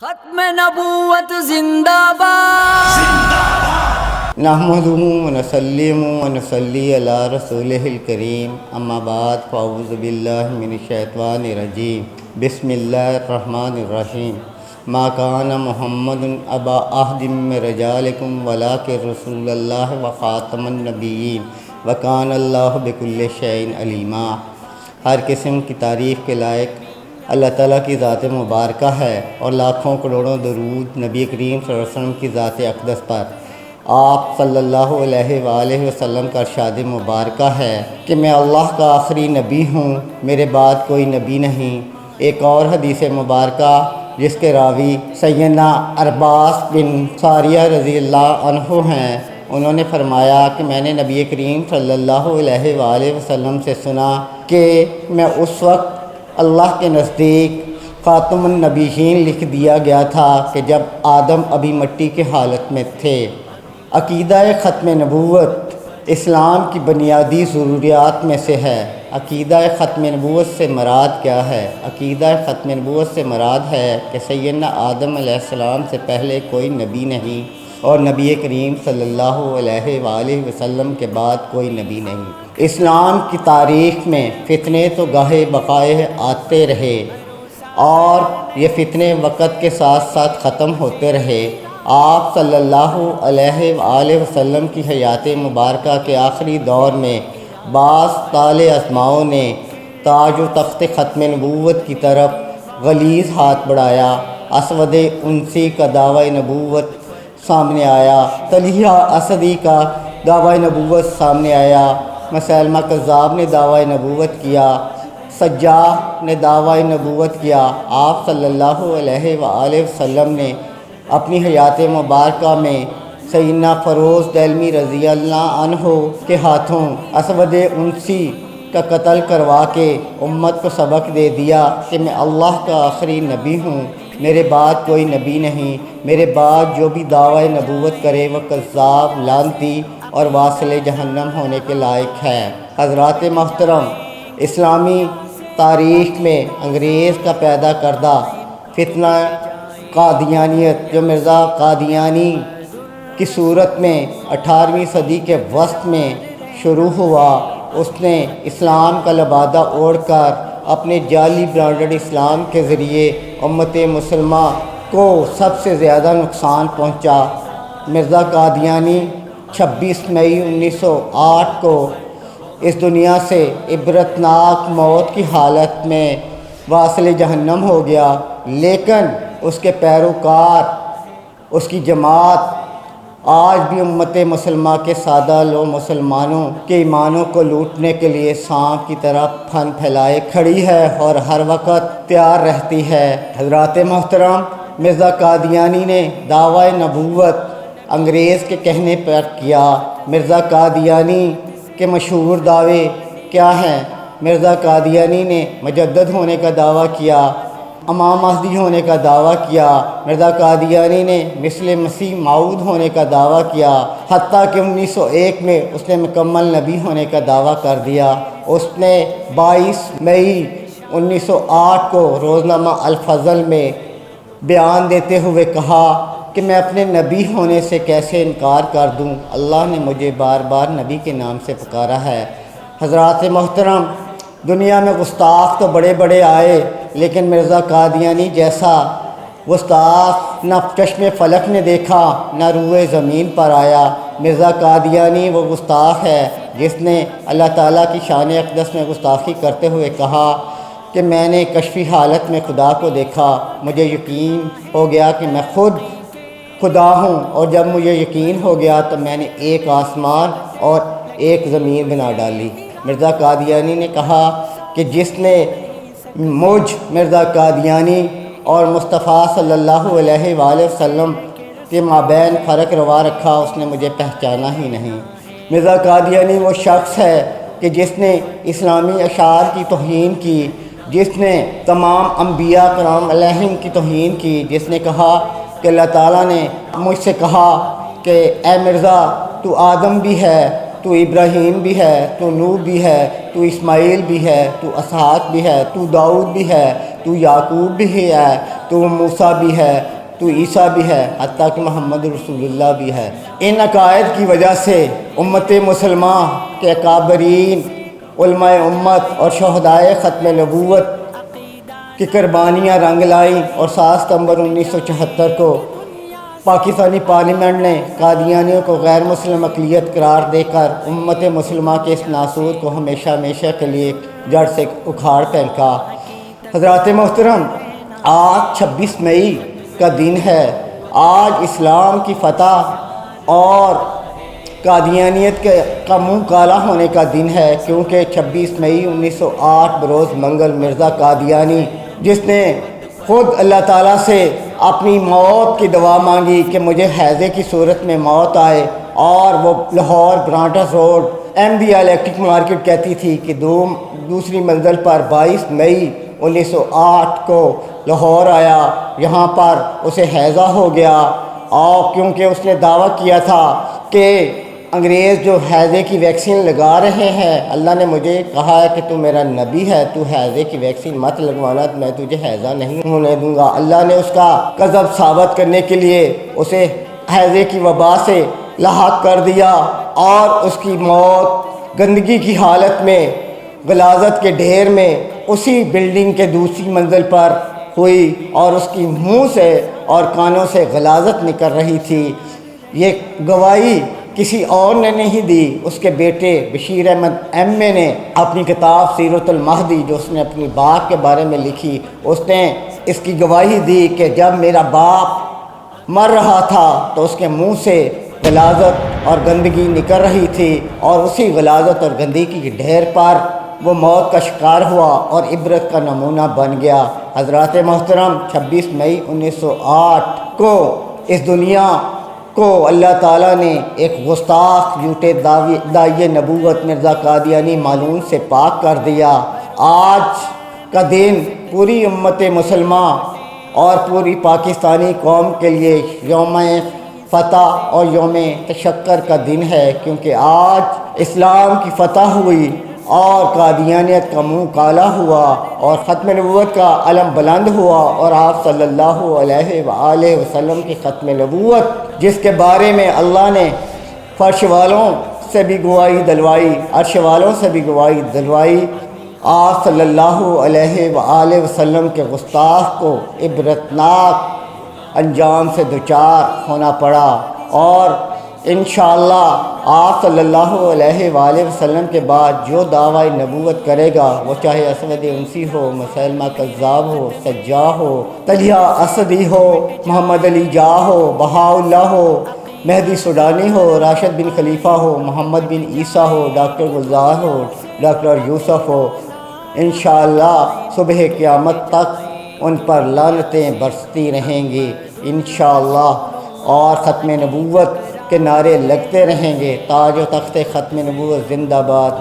ختم نبوت زندہ باد. نحمدہ ونسلم ونصلی علی رسولہ الکریم، اما بعد فاعوذ باللہ من الشیطان الرجیم، بسم اللہ الرحمن الرحیم. ما کان محمد ابا احد من رجالکم ولکن رسول اللہ وخاتم النبیین وکان اللہ بکل شیء علیما. ہر قسم کی تعریف کے لائق اللہ تعالیٰ کی ذات مبارکہ ہے اور لاکھوں کروڑوں درود نبی کریم صلی اللہ علیہ وسلم کی ذات اقدس پر. آپ صلی اللہ علیہ وآلہ وسلم کا ارشاد مبارکہ ہے کہ میں اللہ کا آخری نبی ہوں، میرے بعد کوئی نبی نہیں. ایک اور حدیث مبارکہ جس کے راوی سیدنا عرباس بن ساریہ رضی اللہ عنہ ہیں، انہوں نے فرمایا کہ میں نے نبی کریم صلی اللہ علیہ وآلہ وسلم سے سنا کہ میں اس وقت اللہ کے نزدیک خاتم النبیین لکھ دیا گیا تھا کہ جب آدم ابھی مٹی کے حالت میں تھے. عقیدہ ختم نبوت اسلام کی بنیادی ضروریات میں سے ہے. عقیدہ ختم نبوت سے مراد کیا ہے؟ عقیدہ ختم نبوت سے مراد ہے کہ سیدنا آدم علیہ السلام سے پہلے کوئی نبی نہیں اور نبی کریم صلی اللہ علیہ وآلہ وسلم کے بعد کوئی نبی نہیں. اسلام کی تاریخ میں فتنے تو گاہے بقائے آتے رہے اور یہ فتنے وقت کے ساتھ ساتھ ختم ہوتے رہے. آپ صلی اللہ علیہ وآلہ وسلم کی حیات مبارکہ کے آخری دور میں بعض طالع ازماؤں نے تاج و تخت ختم نبوت کی طرف غلیظ ہاتھ بڑھایا. اسود انسی کا دعوی نبوت سامنے آیا، طلحہ اسدی کا دعوی نبوت سامنے آیا، مسیلمہ کذاب نے دعوی نبوت کیا، سجاح نے دعوی نبوت کیا. آپ صلی اللہ علیہ وآلہ وسلم نے اپنی حیات مبارکہ میں سیدنا فیروز دہلوی رضی اللہ عنہ کے ہاتھوں اسود انسی کا قتل کروا کے امت کو سبق دے دیا کہ میں اللہ کا آخری نبی ہوں، میرے بعد کوئی نبی نہیں. میرے بعد جو بھی دعوی نبوت کرے وہ کذاب، لعنتی اور واصل جہنم ہونے کے لائق ہے. حضرات محترم، اسلامی تاریخ میں انگریز کا پیدا کردہ فتنہ قادیانیت جو مرزا قادیانی کی صورت میں 18ویں صدی کے وسط میں شروع ہوا، اس نے اسلام کا لبادہ اوڑھ کر اپنے جعلی برانڈڈ اسلام کے ذریعے امت مسلمہ کو سب سے زیادہ نقصان پہنچا. مرزا قادیانی 26 مئی 1908 کو اس دنیا سے عبرتناک موت کی حالت میں واصل جہنم ہو گیا، لیکن اس کے پیروکار، اس کی جماعت آج بھی امت مسلمہ کے سادہ لو مسلمانوں کے ایمانوں کو لوٹنے کے لیے سانپ کی طرح پھن پھیلائے کھڑی ہے اور ہر وقت تیار رہتی ہے. حضرات محترم، مرزا قادیانی نے دعوی نبوت انگریز کے کہنے پر کیا. مرزا قادیانی کے مشہور دعوے کیا ہیں؟ مرزا قادیانی نے مجدد ہونے کا دعویٰ کیا، امام مہدی ہونے کا دعویٰ کیا. مرزا قادیانی نے مثل مسیح موعود ہونے کا دعویٰ کیا، حتیٰ کہ 1901 میں اس نے مکمل نبی ہونے کا دعویٰ کر دیا. اس نے 22 مئی 1908 کو روزنامہ الفضل میں بیان دیتے ہوئے کہا کہ میں اپنے نبی ہونے سے کیسے انکار کر دوں، اللہ نے مجھے بار بار نبی کے نام سے پکارا ہے. حضرات محترم، دنیا میں گستاخ تو بڑے بڑے آئے، لیکن مرزا قادیانی جیسا گستاخ نہ چشم فلک نے دیکھا نہ روئے زمین پر آیا. مرزا قادیانی وہ گستاخ ہے جس نے اللہ تعالیٰ کی شان اقدس میں گستاخی کرتے ہوئے کہا کہ میں نے کشفی حالت میں خدا کو دیکھا، مجھے یقین ہو گیا کہ میں خود خدا ہوں، اور جب مجھے یقین ہو گیا تو میں نے ایک آسمان اور ایک زمین بنا ڈالی. مرزا قادیانی نے کہا کہ جس نے مجھ مرزا قادیانی اور مصطفیٰ صلی اللہ علیہ وآلہ وسلم کے مابین فرق روا رکھا، اس نے مجھے پہچانا ہی نہیں. مرزا قادیانی وہ شخص ہے کہ جس نے اسلامی اشعار کی توہین کی، جس نے تمام انبیاء کرام علیہم کی توہین کی، جس نے کہا کہ اللہ تعالیٰ نے مجھ سے کہا کہ اے مرزا تو آدم بھی ہے تو ابراہیم بھی ہے، تو نوح بھی ہے، تو اسماعیل بھی ہے، تو اسحاق بھی ہے، تو داؤد بھی ہے، تو یعقوب بھی ہے، تو موسیٰ بھی ہے، تو عیسیٰ بھی ہے، حتیٰ کہ محمد رسول اللہ بھی ہے۔ ان عقائد کی وجہ سے امت مسلمہ کے اکابرین علماء امت اور شہدائے ختم نبوت کی قربانیاں رنگ لائیں، اور 7 ستمبر 1974 کو پاکستانی پارلیمنٹ نے قادیانیوں کو غیر مسلم اقلیت قرار دے کر امت مسلمہ کے اس ناسور کو ہمیشہ ہمیشہ کے لیے جڑ سے اکھاڑ پھینکا۔ حضرات محترم، آج 26 مئی کا دن ہے۔ آج اسلام کی فتح اور قادیانیت کا منہ کالا ہونے کا دن ہے، کیونکہ 26 مئی 1908 بروز منگل مرزا قادیانی، جس نے خود اللہ تعالیٰ سے اپنی موت کی دعا مانگی کہ مجھے حیضے کی صورت میں موت آئے، اور وہ Lahore Brandreth road MB electric market کہتی تھی کہ دوسری منزل پر 22 مئی 1908 کو لاہور آیا۔ یہاں پر اسے حیضہ ہو گیا، اور کیونکہ اس نے دعویٰ کیا تھا کہ انگریز جو حیضے کی ویکسین لگا رہے ہیں، اللہ نے مجھے کہا ہے کہ تو میرا نبی ہے، تو حیضے کی ویکسین مت لگوانا، میں تجھے حیضہ نہیں ہونے دوں گا۔ اللہ نے اس کا کذب ثابت کرنے کے لیے اسے حیضے کی وبا سے لاحق کر دیا، اور اس کی موت گندگی کی حالت میں غلاظت کے ڈھیر میں اسی بلڈنگ کے دوسری منزل پر ہوئی، اور اس کی منہ سے اور کانوں سے غلاظت نکل رہی تھی۔ یہ گواہی کسی اور نے نہیں دی، اس کے بیٹے بشیر احمد MA نے اپنی کتاب سیرت المہدی جو اس نے اپنی باپ کے بارے میں لکھی، اس نے اس کی گواہی دی کہ جب میرا باپ مر رہا تھا تو اس کے منہ سے غلاظت اور گندگی نکل رہی تھی، اور اسی غلاظت اور گندگی کے ڈھیر پر وہ موت کا شکار ہوا اور عبرت کا نمونہ بن گیا۔ حضرات محترم، 26 مئی 1908 کو اس دنیا کو اللہ تعالیٰ نے ایک گستاخ جھوٹے داعی نبوت مرزا قادیانی مالون سے پاک کر دیا۔ آج کا دن پوری امت مسلمہ اور پوری پاکستانی قوم کے لیے یوم فتح اور یوم تشکر کا دن ہے، کیونکہ آج اسلام کی فتح ہوئی اور قادیانیت کا منہ کالا ہوا اور ختم نبوت کا علم بلند ہوا، اور آپ صلی اللہ علیہ وآلہ وسلم کی ختم نبوت جس کے بارے میں اللہ نے فرش والوں سے بھی گواہی دلوائی، عرش والوں سے بھی گواہی دلوائی، آپ صلی اللہ علیہ وآلہ وسلم کے گستاخ کو عبرتناک انجام سے دوچار ہونا پڑا، اور انشاءاللہ آپ صلی اللہ علیہ وآلہ وسلم کے بعد جو دعوی نبوت کرے گا، وہ چاہے اسود انسی ہو، مسیلمہ کذاب ہو، سجاح ہو، طلحہ اسدی ہو، محمد علی جاہ ہو، بہاءاللہ ہو، مہدی سوڈانی ہو، راشد بن خلیفہ ہو، محمد بن عیسیٰ ہو، ڈاکٹر گلزار ہو، ڈاکٹر یوسف ہو، انشاءاللہ صبح قیامت تک ان پر لعنتیں برستی رہیں گی انشاءاللہ، اور ختم نبوت کے نعرے لگتے رہیں گے۔ تاج و تخت ختم نبوت زندہ باد۔